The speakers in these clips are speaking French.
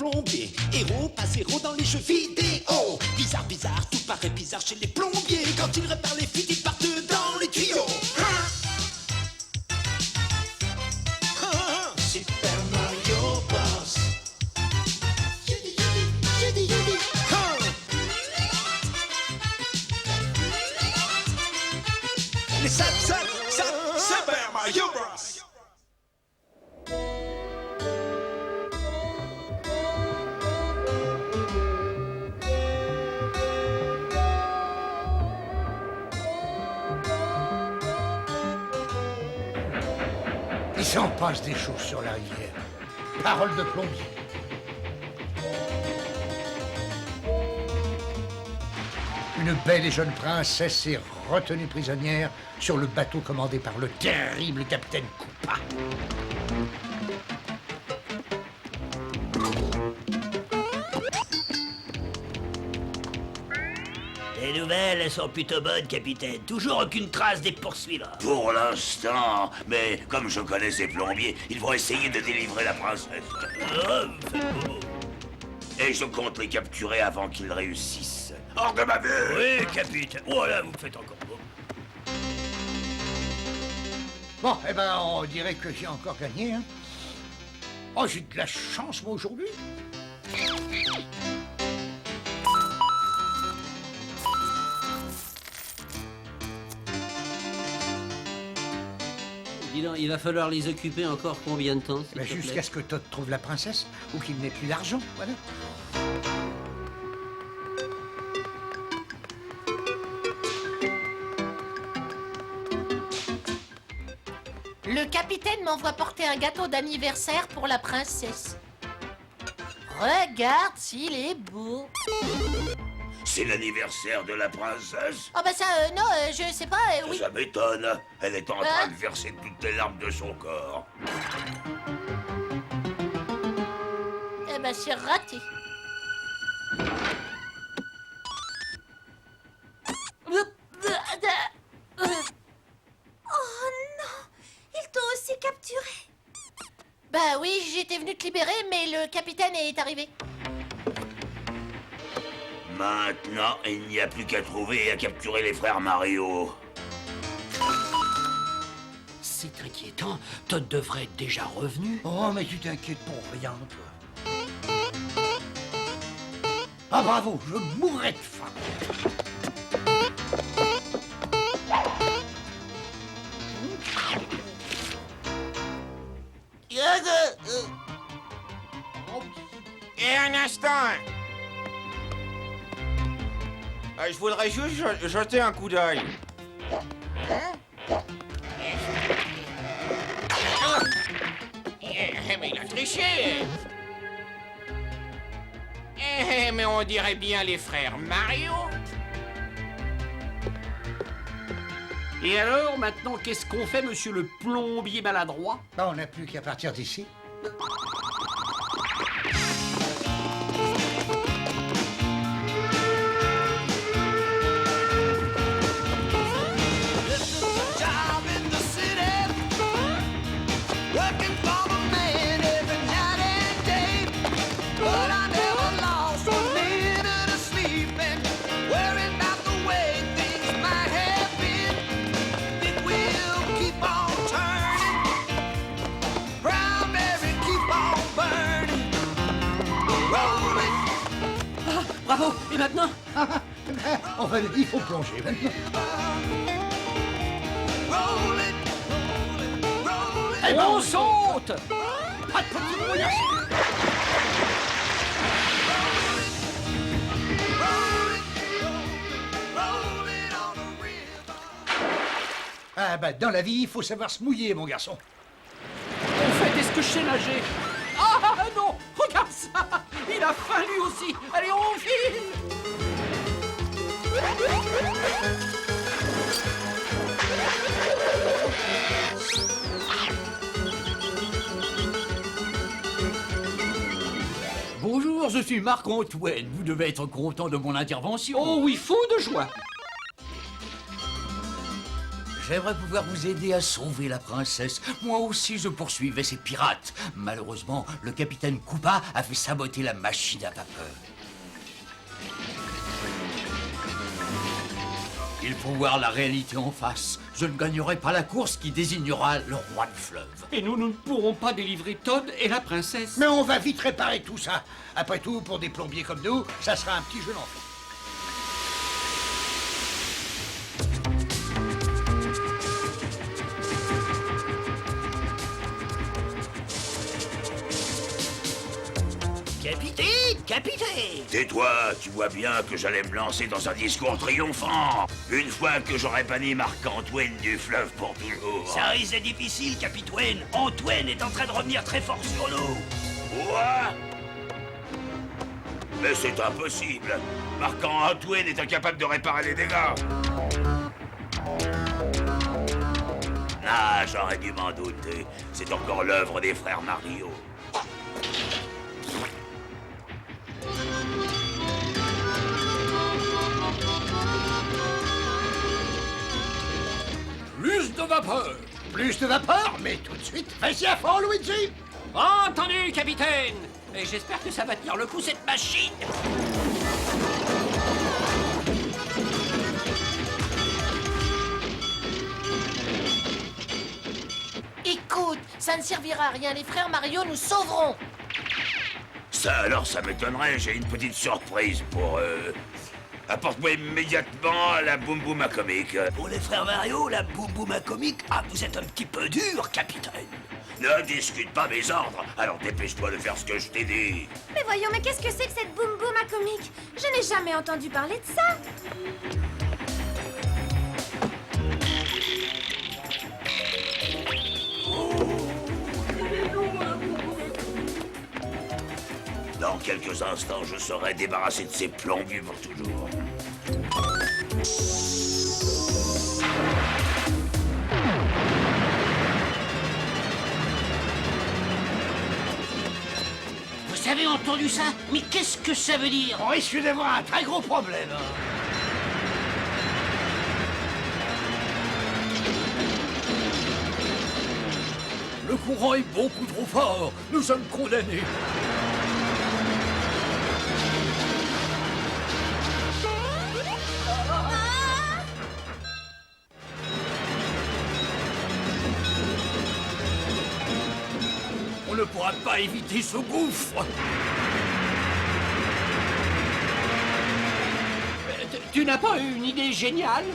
plombier. Héros, pas zéro dans les jeux vidéo. Bizarre, bizarre, tout paraît bizarre chez les plombiers. Quand ils réparent les fuites, ils partent dans les tuyaux. Super Mario Bros. Les Super Mario Bros. Il s'en passe des choses sur la rivière. Parole de plombier. Une belle et jeune princesse est retenue prisonnière sur le bateau commandé par le terrible capitaine Koopa. Les nouvelles, elles sont plutôt bonnes, capitaine. Toujours aucune trace des poursuivants. Pour l'instant, mais comme je connais ces plombiers, ils vont essayer de délivrer la princesse. Oh, vous faites beau. Et je compte les capturer avant qu'ils réussissent. Hors de ma vue! Oui, capitaine. Voilà, vous faites encore beau. Bon, eh ben, on dirait que j'ai encore gagné, hein. Oh, j'ai de la chance, moi, aujourd'hui. Dis donc, il va falloir les occuper encore combien de temps, s'il te plaît? Jusqu'à ce que Todd trouve la princesse, ou qu'il n'ait plus d'argent, voilà. Le capitaine m'envoie porter un gâteau d'anniversaire pour la princesse. Regarde s'il est beau. C'est l'anniversaire de la princesse? Oh bah ça, non, je sais pas, oui. Ça m'étonne. Elle est en train de verser toutes les larmes de son corps. Eh ben c'est raté. Oh non! Ils t'ont aussi capturé! Bah oui, j'étais venu te libérer, mais le capitaine est arrivé. Maintenant, il n'y a plus qu'à trouver et à capturer les frères Mario. C'est inquiétant. Todd devrait être déjà revenu. Oh, mais tu t'inquiètes pour rien, toi. Ah, bravo, je mourrais de faim. Et un instant. Je voudrais juste jeter un coup d'œil. Mais il a triché. Mais on dirait bien les frères Mario. Et alors, maintenant, qu'est-ce qu'on fait, monsieur le plombier maladroit? Bah, on n'a plus qu'à partir d'ici. Bravo. Et maintenant? Enfin, il faut plonger maintenant. Et on saute. Pas de petit moyen. Ah bah, dans la vie, il faut savoir se mouiller, mon garçon. En fait, est-ce que je sais nager? Ah non! Regarde ça! Il a faim lui aussi! Allez, on file! Bonjour, je suis Marc-Antoine. Vous devez être content de mon intervention. Oh oui, fou de joie! J'aimerais pouvoir vous aider à sauver la princesse. Moi aussi, je poursuivais ces pirates. Malheureusement, le capitaine Koopa a fait saboter la machine à vapeur. Il faut voir la réalité en face. Je ne gagnerai pas la course qui désignera le roi du fleuve. Et nous ne pourrons pas délivrer Todd et la princesse. Mais on va vite réparer tout ça. Après tout, pour des plombiers comme nous, ça sera un petit jeu d'enfant. Capitaine, capitaine! Tais-toi, tu vois bien que j'allais me lancer dans un discours triomphant. Une fois que j'aurai banni Marc-Antoine du fleuve pour toujours. Ça risque d'être difficile, capitaine. Antoine est en train de revenir très fort sur nous. Quoi? Mais c'est impossible. Marc-Antoine est incapable de réparer les dégâts. Ah, j'aurais dû m'en douter. C'est encore l'œuvre des frères Mario. Plus de vapeur! Plus de vapeur, mais tout de suite, vas-y à fond, Luigi! Entendu, capitaine! Et j'espère que ça va tenir le coup, cette machine! Écoute, ça ne servira à rien, les frères Mario nous sauveront. Ça alors, ça m'étonnerait, j'ai une petite surprise pour eux. Apporte-moi immédiatement la Boum Boum à comique. Pour les frères Mario, la boum boum à comique, ah, vous êtes un petit peu dur, capitaine. Ne discute pas mes ordres, alors dépêche-toi de faire ce que je t'ai dit. Mais voyons, mais qu'est-ce que c'est que cette boum boum à comique? Je n'ai jamais entendu parler de ça. Dans quelques instants, je serai débarrassé de ces plombiers pour toujours. Vous avez entendu ça? Mais qu'est-ce que ça veut dire? On risque d'avoir un très gros problème. Le courant est beaucoup trop fort. Nous sommes condamnés. On ne pourra pas éviter ce gouffre. Tu n'as pas une idée géniale?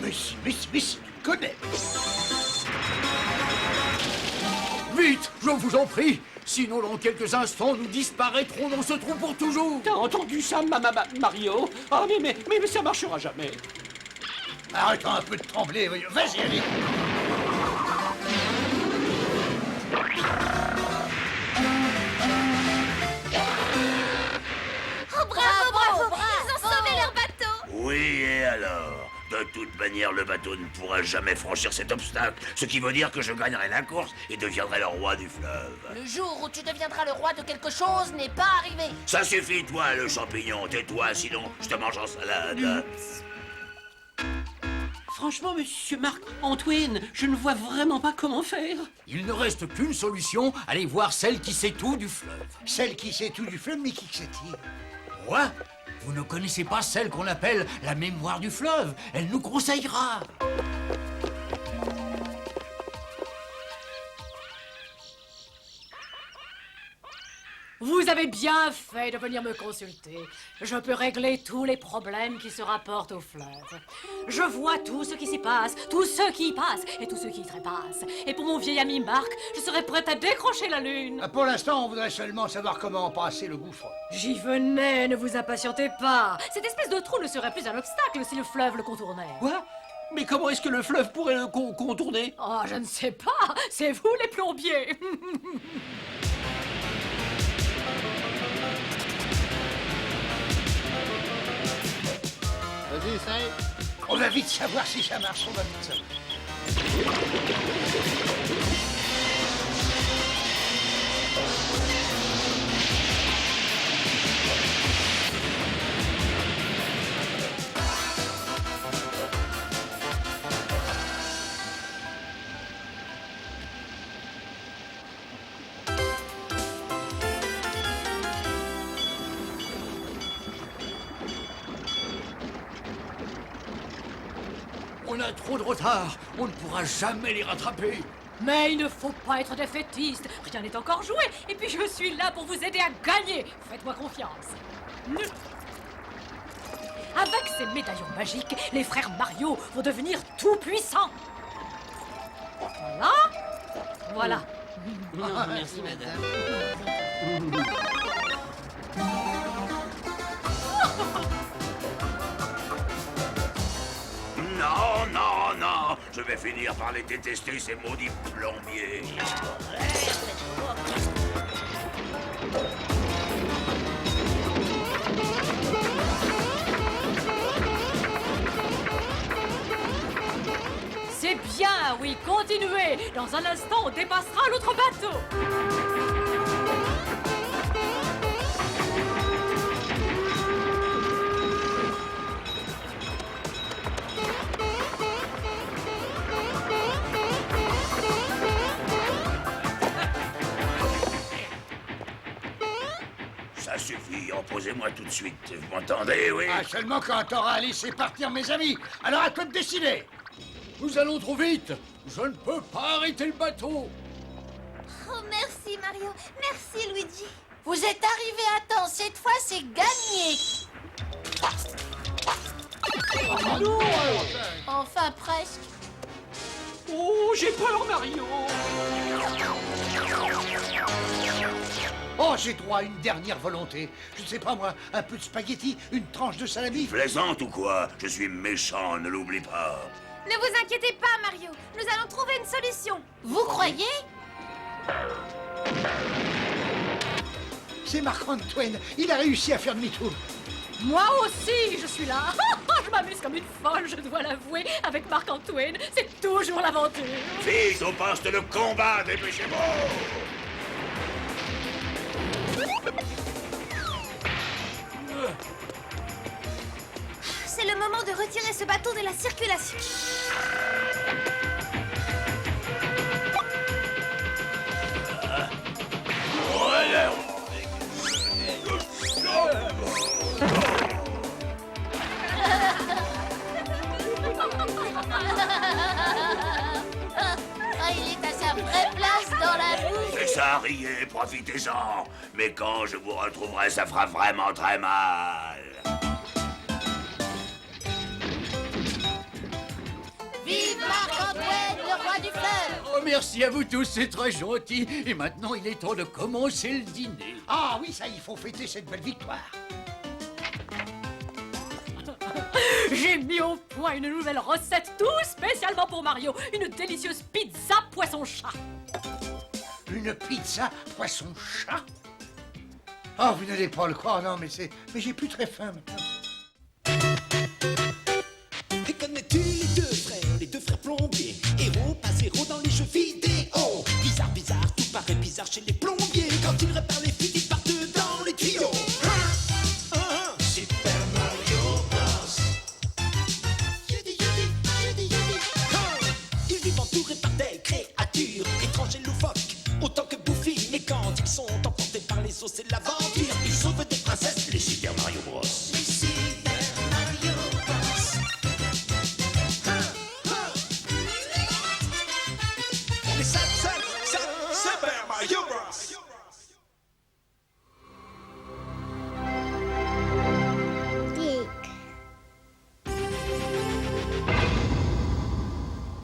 Mais si, tu connais. Vite, je vous en prie. Sinon, dans quelques instants, nous disparaîtrons dans ce trou pour toujours. T'as entendu ça, Mario? Ah, mais ça marchera jamais. Arrêtons un peu de trembler, voyons. Vas-y, allez. Oh, bravo! Ils ont sauvé leur bateau! Oui, et alors? De toute manière, le bateau ne pourra jamais franchir cet obstacle, ce qui veut dire que je gagnerai la course et deviendrai le roi du fleuve. Le jour où tu deviendras le roi de quelque chose n'est pas arrivé. Ça suffit, toi, le champignon, tais-toi, sinon je te mange en salade. Franchement, monsieur Marc-Antoine, je ne vois vraiment pas comment faire. Il ne reste qu'une solution, allez voir celle qui sait tout du fleuve. Celle qui sait tout du fleuve, mais qui c'est-il? Quoi? Vous ne connaissez pas celle qu'on appelle la mémoire du fleuve? Elle nous conseillera. Vous avez bien fait de venir me consulter. Je peux régler tous les problèmes qui se rapportent au fleuve. Je vois tout ce qui s'y passe, tous ceux qui y passent et tous ceux qui y trépassent. Et pour mon vieil ami Marc, je serais prête à décrocher la lune. Pour l'instant, on voudrait seulement savoir comment passer le gouffre. J'y venais, ne vous impatientez pas. Cette espèce de trou ne serait plus un obstacle si le fleuve le contournait. Quoi? Mais comment est-ce que le fleuve pourrait le contourner? Oh, je ne sais pas. C'est vous les plombiers. Vas-y, essaye. On va vite savoir si ça marche, on va vite savoir. trop de retard. On ne pourra jamais les rattraper. Mais il ne faut pas être défaitiste. Rien n'est encore joué. Et puis je suis là pour vous aider à gagner. Faites-moi confiance. Avec ces médaillons magiques, les frères Mario vont devenir tout puissants. Voilà. Voilà. Non, merci, madame. Non, non, non. Je vais finir par les détester, ces maudits plombiers. C'est bien, oui, continuez. Dans un instant, on dépassera l'autre bateau. Ça suffit, posez-moi tout de suite. Vous m'entendez, oui? Ah, seulement quand t'auras laissé partir mes amis. Alors à toi de décider. Nous allons trop vite. Je ne peux pas arrêter le bateau. Oh, merci, Mario. Merci, Luigi. Vous êtes arrivé à temps, cette fois c'est gagné. Enfin presque. Oh, j'ai peur, Mario. Oh, j'ai droit à une dernière volonté. Je ne sais pas moi, un peu de spaghetti, une tranche de salami. Plaisante ou quoi? Je suis méchant, ne l'oublie pas. Ne vous inquiétez pas, Mario. Nous allons trouver une solution. Vous croyez? C'est Marc-Antoine. Il a réussi à faire demi-tour. Moi aussi, je suis là. Je m'amuse comme une folle, je dois l'avouer, avec Marc-Antoine. C'est toujours l'aventure. Vite, au poste de combat, dépêchez-vous! C'est le moment de retirer ce bateau de la circulation. Ah, il est à sa vraie place dans la boue. C'est ça, riez, profitez-en. Mais quand je vous retrouverai, ça fera vraiment très mal. Vive Marc-Antoine, le roi du fleuve. Oh, merci à vous tous, c'est très gentil. Et maintenant, il est temps de commencer le dîner. Ah oui, ça, il faut fêter cette belle victoire. J'ai mis au point une nouvelle recette tout spécialement pour Mario. Une délicieuse pizza poisson-chat. Une pizza poisson-chat? Oh, vous n'allez pas le croire, non, mais j'ai plus très faim maintenant. Et connais-tu les deux frères plombiers? Héros, pas zéro dans les jeux vidéo. Bizarre, bizarre, tout paraît bizarre chez les plombiers. Quand ils réparent les fuites, ils partent dans les tuyaux. Super Mario Bros. Ils vivent entourés par des créatures étranges et loufoques, autant que bouffi. Et quand ils sont emportés par les eaux, c'est là